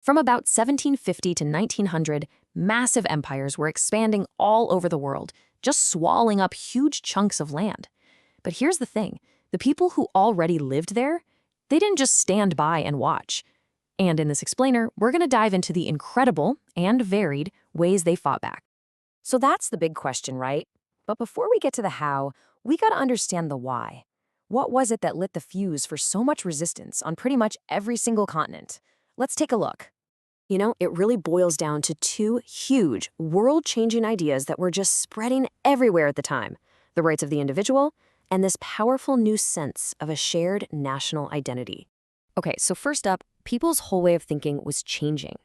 From about 1750 to 1900, massive empires were expanding all over the world, just swallowing up huge chunks of land. But here's the thing, the people who already lived there, they didn't just stand by and watch. And in this explainer, we're going to dive into the incredible and varied ways they fought back. So that's the big question, right? But before we get to the how, we gotta understand the why. What was it that lit the fuse for so much resistance on pretty much every single continent? Let's take a look. It really boils down to two huge, world-changing ideas that were just spreading everywhere at the time: the rights of the individual and this powerful new sense of a shared national identity. Okay, so first up, people's whole way of thinking was changing.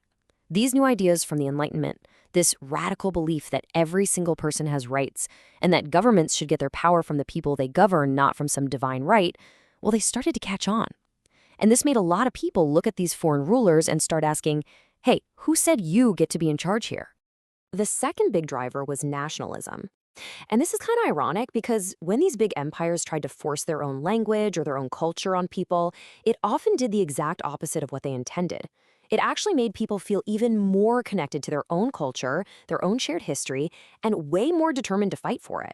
These new ideas from the Enlightenment, this radical belief that every single person has rights and that governments should get their power from the people they govern, not from some divine right, well, they started to catch on. And this made a lot of people look at these foreign rulers and start asking, hey, who said you get to be in charge here? The second big driver was nationalism. And this is kind of ironic because when these big empires tried to force their own language or their own culture on people, it often did the exact opposite of what they intended. It actually made people feel even more connected to their own culture, their own shared history, and way more determined to fight for it.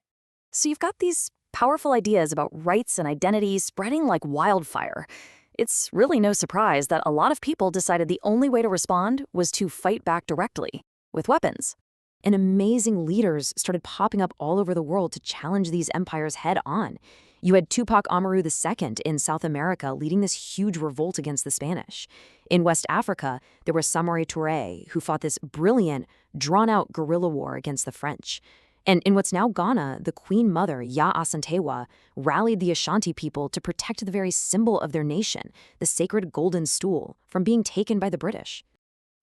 So you've got these powerful ideas about rights and identities spreading like wildfire. It's really no surprise that a lot of people decided the only way to respond was to fight back directly, with weapons. And amazing leaders started popping up all over the world to challenge these empires head on. You had Tupac Amaru II in South America leading this huge revolt against the Spanish. In West Africa, there was Samori Touré, who fought this brilliant, drawn-out guerrilla war against the French. And in what's now Ghana, the Queen Mother, Ya Asantewa, rallied the Ashanti people to protect the very symbol of their nation, the sacred golden stool, from being taken by the British.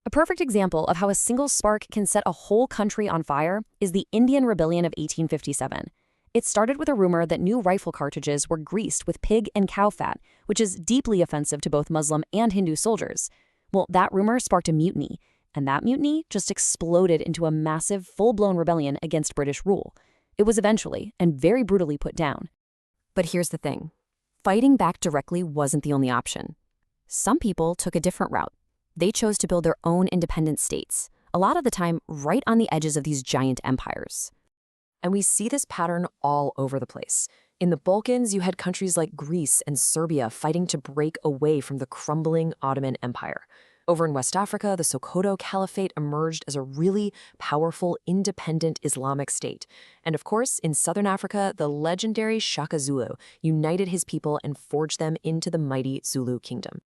A perfect example of how a single spark can set a whole country on fire is the Indian Rebellion of 1857. It started with a rumor that new rifle cartridges were greased with pig and cow fat, which is deeply offensive to both Muslim and Hindu soldiers. Well, that rumor sparked a mutiny, and that mutiny just exploded into a massive, full-blown rebellion against British rule. It was eventually, and very brutally, put down. But here's the thing. Fighting back directly wasn't the only option. Some people took a different route. They chose to build their own independent states, a lot of the time right on the edges of these giant empires. And we see this pattern all over the place. In the Balkans, you had countries like Greece and Serbia fighting to break away from the crumbling Ottoman Empire. Over in West Africa, the Sokoto Caliphate emerged as a really powerful, independent Islamic state. And of course, in southern Africa, the legendary Shaka Zulu united his people and forged them into the mighty Zulu kingdom.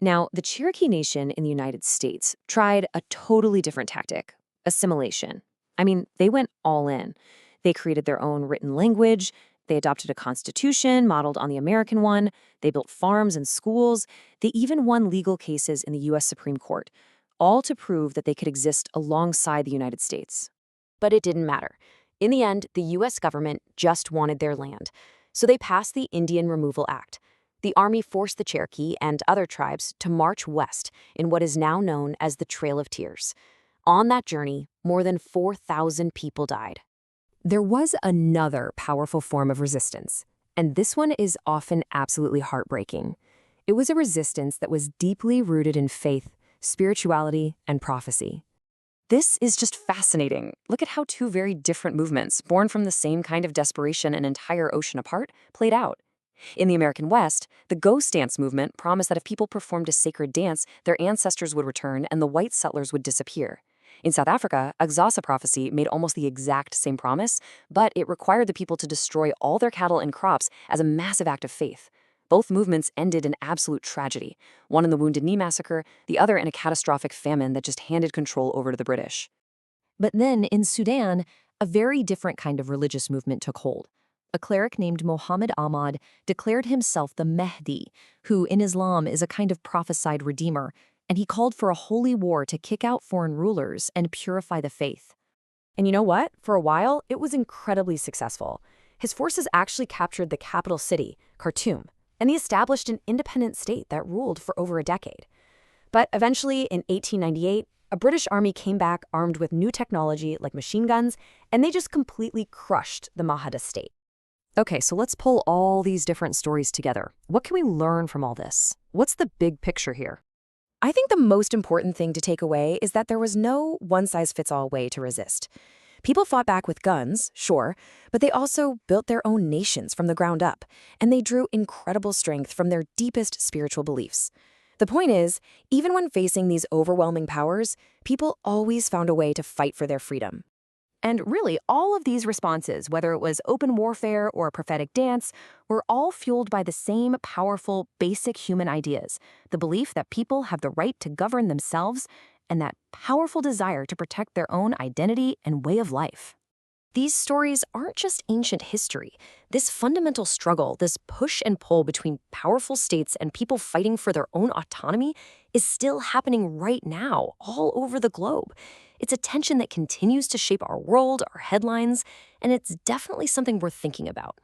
Now, the Cherokee Nation in the United States tried a totally different tactic: assimilation. I mean, they went all in. They created their own written language, they adopted a constitution modeled on the American one, they built farms and schools, they even won legal cases in the U.S. Supreme Court, all to prove that they could exist alongside the United States. But it didn't matter. In the end, the U.S. government just wanted their land, so they passed the Indian Removal Act. The Army forced the Cherokee and other tribes to march west in what is now known as the Trail of Tears. On that journey, more than 4,000 people died. There was another powerful form of resistance, and this one is often absolutely heartbreaking. It was a resistance that was deeply rooted in faith, spirituality, and prophecy. This is just fascinating. Look at how two very different movements, born from the same kind of desperation an entire ocean apart, played out. In the American West, the ghost dance movement promised that if people performed a sacred dance, their ancestors would return and the white settlers would disappear. In South Africa, Xhosa prophecy made almost the exact same promise, but it required the people to destroy all their cattle and crops as a massive act of faith. Both movements ended in absolute tragedy, one in the Wounded Knee Massacre, the other in a catastrophic famine that just handed control over to the British. But then, in Sudan, a very different kind of religious movement took hold. A cleric named Muhammad Ahmad declared himself the Mahdi, who in Islam is a kind of prophesied redeemer, and he called for a holy war to kick out foreign rulers and purify the faith. And you know what? For a while, it was incredibly successful. His forces actually captured the capital city, Khartoum, and he established an independent state that ruled for over a decade. But eventually, in 1898, a British army came back armed with new technology like machine guns, and they just completely crushed the Mahdi state. Okay, so let's pull all these different stories together. What can we learn from all this? What's the big picture here? I think the most important thing to take away is that there was no one-size-fits-all way to resist. People fought back with guns, sure, but they also built their own nations from the ground up, and they drew incredible strength from their deepest spiritual beliefs. The point is, even when facing these overwhelming powers, people always found a way to fight for their freedom. And really, all of these responses, whether it was open warfare or a prophetic dance, were all fueled by the same powerful, basic human ideas, the belief that people have the right to govern themselves and that powerful desire to protect their own identity and way of life. These stories aren't just ancient history. This fundamental struggle, this push and pull between powerful states and people fighting for their own autonomy, is still happening right now, all over the globe. It's a tension that continues to shape our world, our headlines, and it's definitely something worth thinking about.